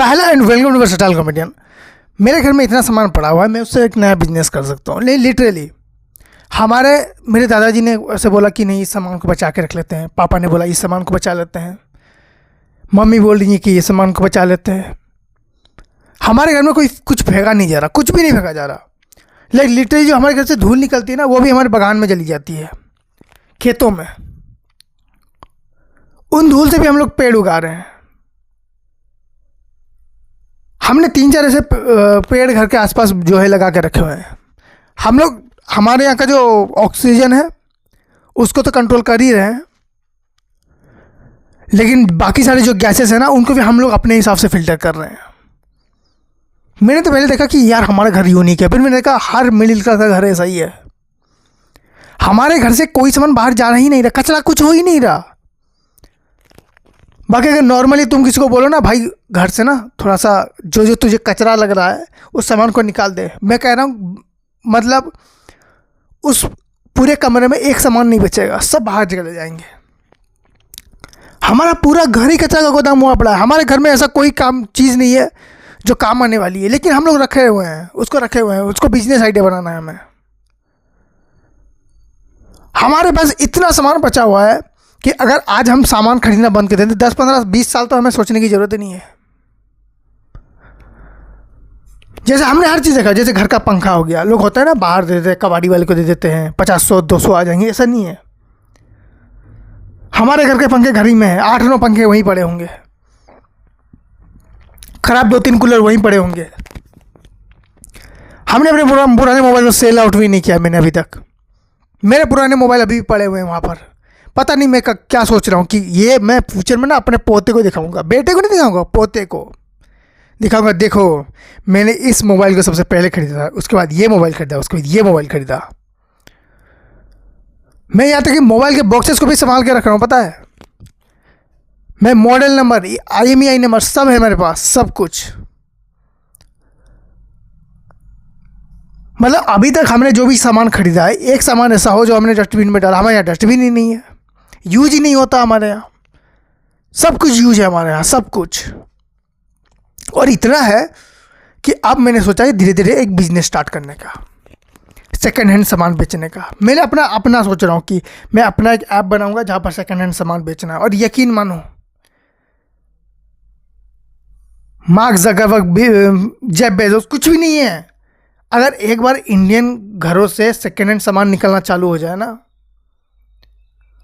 Hello and welcome to versatile comedian. मेरे घर में इतना सामान पड़ा हुआ है, मैं उससे एक नया बिजनेस कर सकता हूँ। नहीं, लिटरली मेरे दादाजी ने ऐसे बोला कि नहीं, इस सामान को बचा के रख लेते हैं। पापा ने बोला इस सामान को बचा लेते हैं। मम्मी बोल रही है कि ये सामान को बचा लेते हैं। हमारे घर में कोई कुछ फेंका नहीं जा रहा, कुछ भी नहीं फेंका जा रहा। लाइक लिटरली जो हमारे घर से धूल निकलती है ना, वो भी हमारे बागान में जली जाती है, खेतों में। उन धूल से भी हम लोग पेड़ उगा रहे हैं। हमने 3-4 ऐसे पेड़ घर के आसपास जो है लगा के रखे हुए हैं। हम लोग हमारे यहाँ का जो ऑक्सीजन है उसको तो कंट्रोल कर ही रहे हैं, लेकिन बाकी सारे जो गैसेस हैं ना, उनको भी हम लोग अपने हिसाब से फिल्टर कर रहे हैं। मैंने तो पहले देखा कि यार हमारा घर यूनिक है, फिर मैंने देखा हर मिडिल क्लास का घर ऐसा ही है। हमारे घर से कोई सामान बाहर जा ही नहीं रहा, कचरा कुछ हो ही नहीं रहा। बाकी अगर नॉर्मली तुम किसी को बोलो ना, भाई घर से ना थोड़ा सा जो जो तुझे कचरा लग रहा है उस सामान को निकाल दे, मैं कह रहा हूँ मतलब उस पूरे कमरे में एक सामान नहीं बचेगा, सब बाहर चले जाएंगे। हमारा पूरा घर ही कचरा का गोदाम हुआ पड़ा है। हमारे घर में ऐसा कोई काम चीज़ नहीं है जो काम आने वाली है, लेकिन हम लोग रखे हुए हैं उसको बिजनेस आइडिया बनाना है हमें। हमारे पास इतना सामान बचा हुआ है कि अगर आज हम सामान खरीदना बंद कर दें तो 10, 15, 20 साल तो हमें सोचने की ज़रूरत ही नहीं है। जैसे हमने हर चीज़ देखा, जैसे घर का पंखा हो गया, लोग होता है ना बाहर दे देते हैं, कबाड़ी वाले को दे देते हैं, 50, 200 आ जाएंगे, ऐसा नहीं है। हमारे घर के पंखे घर ही में है, 8-9 पंखे वहीं पड़े होंगे, खराब 2-3 कूलर वहीं पड़े होंगे। हमने अपने पुराने मोबाइल में सेल आउट भी नहीं किया मैंने अभी तक। मेरे पुराने मोबाइल अभी भी पड़े हुए हैं वहाँ पर। पता नहीं मैं क्या सोच रहा हूँ कि ये मैं फ्यूचर में ना अपने पोते को दिखाऊंगा, बेटे को नहीं दिखाऊंगा, पोते को दिखाऊंगा। देखो मैंने इस मोबाइल को सबसे पहले खरीदा, उसके बाद ये मोबाइल खरीदा, उसके बाद ये मोबाइल खरीदा। मैं यहाँ तक कि मोबाइल के बॉक्सेस को भी संभाल के रख रहा हूँ, पता है। मैं मॉडल नंबर, IMEI नंबर सब है मेरे पास, सब कुछ। मतलब अभी तक हमने जो भी सामान खरीदा है, एक सामान ऐसा हो जो हमने डस्टबिन में डाला। हमारे यहाँ डस्टबिन ही नहीं है, यूज ही नहीं होता हमारे यहाँ। सब कुछ यूज है हमारे यहाँ, सब कुछ। और इतना है कि अब मैंने सोचा है धीरे धीरे एक बिजनेस स्टार्ट करने का, सेकेंड हैंड सामान बेचने का। मैंने अपना सोच रहा हूँ कि मैं अपना एक ऐप बनाऊंगा जहाँ पर सेकेंड हैंड सामान बेचना है। और यकीन मानो, मार्क ज़करबर्ग, जेफ बेजोस कुछ भी नहीं है। अगर एक बार इंडियन घरों से सेकेंड हैंड सामान निकलना चालू हो जाए ना,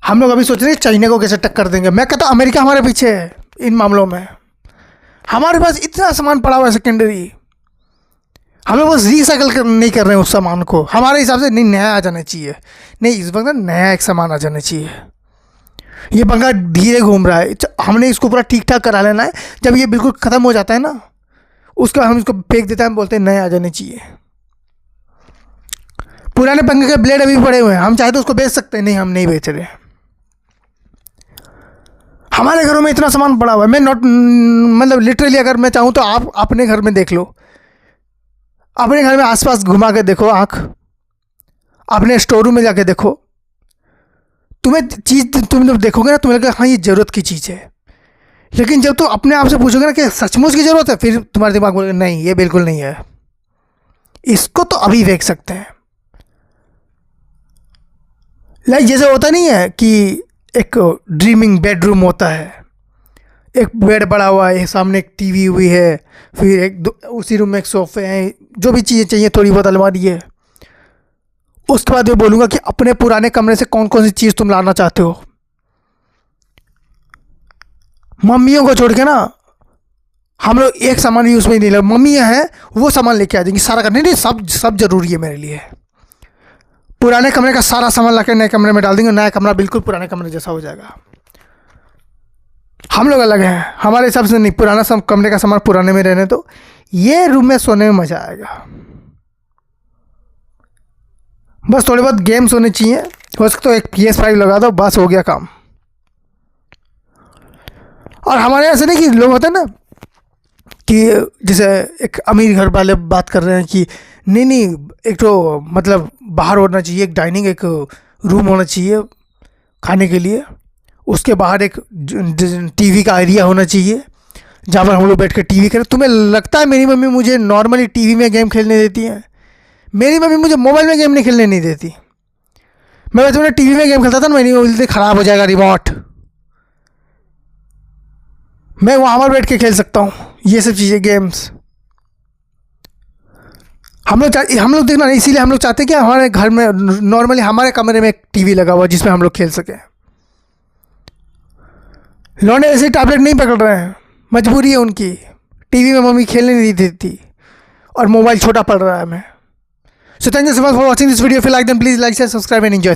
हम लोग अभी सोच रहे हैं चाइना को कैसे टक्कर देंगे। मैं कहता हूँ अमेरिका हमारे पीछे है इन मामलों में। हमारे पास इतना सामान पड़ा हुआ है सेकेंडरी, हम लोग बस रिसाइकल नहीं कर रहे हैं उस सामान को। हमारे हिसाब से नहीं, नया आ जाना चाहिए। नहीं, इस वक्त नया एक सामान आ जाना चाहिए। ये पंखा धीरे घूम रहा है, हमने इसको पूरा ठीक ठाक करा लेना है। जब ये बिल्कुल ख़त्म हो जाता है ना, उसके बाद हम इसको फेंक देते हैं, हम बोलते हैं नया आ जाने चाहिए। पुराने पंखे के ब्लेड अभी पड़े हुए हैं, हम चाहे तो उसको बेच सकते हैं। नहीं, हम नहीं बेच रहे। हमारे घरों में इतना सामान पड़ा हुआ है। मैं मतलब लिटरली अगर मैं चाहूँ तो आप अपने घर में देख लो, अपने घर में आसपास घुमा के देखो आँख, अपने स्टोर रूम में जाके देखो। तुम जब देखोगे ना, तुम्हें लगेगा हाँ ये ज़रूरत की चीज़ है। लेकिन जब तुम अपने आप से पूछोगे ना कि सचमुच की ज़रूरत है, फिर तुम्हारे दिमाग में बोलेगा नहीं, ये बिल्कुल नहीं है, इसको तो अभी फेंक सकते हैं। लाइक जैसे होता नहीं है कि एक ड्रीमिंग बेडरूम होता है, एक बेड पड़ा हुआ है, सामने एक टीवी हुई है, फिर उसी रूम में एक सोफे हैं, जो भी चीज़ें चाहिए थोड़ी बहुत अलमारी है। उसके बाद मैं बोलूँगा कि अपने पुराने कमरे से कौन कौन सी चीज़ तुम लाना चाहते हो। मम्मियों को छोड़ के ना हम लोग एक सामान यूज़ में नहीं ले, मम्मियाँ हैं वो सामान लेके आ जाएंगी सारा करने। नहीं, सब जरूरी है मेरे लिए। पुराने कमरे का सारा सामान लाके नए कमरे में डाल देंगे, नया कमरा बिल्कुल पुराने कमरे जैसा हो जाएगा। हम लोग अलग हैं, हमारे हिसाब से नहीं, पुराना कमरे का सामान पुराने में रहने तो ये रूम में सोने में मज़ा आएगा। बस थोड़े बहुत गेम्स होने चाहिए, हो सकता है एक PS5 लगा दो, बस हो गया काम। और हमारे ऐसे नहीं कि लोग होते हैं ना कि जैसे एक अमीर घर वाले बात कर रहे हैं कि नहीं, एक तो मतलब बाहर होना चाहिए, एक डाइनिंग, एक रूम होना चाहिए खाने के लिए, उसके बाहर एक टीवी का एरिया होना चाहिए, जहाँ पर हम लोग बैठ कर टीवी करें। तुम्हें लगता है मेरी मम्मी मुझे नॉर्मली टीवी में गेम खेलने देती है? मेरी मम्मी मुझे मोबाइल में गेम नहीं खेलने नहीं देती। मैं वैसे मैंने टीवी में गेम खेलता था ना, मेरी मोबाइल से ख़राब हो जाएगा रिमोट, मैं वहाँ पर बैठ के खेल सकता हूँ ये सब चीज़ें, गेम्स। हम लोग देखना नहीं, इसीलिए हम लोग चाहते हैं कि हमारे घर में नॉर्मली हमारे कमरे में एक टीवी लगा हुआ जिसमें हम लोग खेल सकें। लौंडे ऐसे टैबलेट नहीं पकड़ रहे हैं, मजबूरी है उनकी। टीवी में मम्मी खेलने नहीं देती और मोबाइल छोटा पड़ रहा है हमें। So thank you so much for watching this video. If you like then please like share subscribe and enjoy.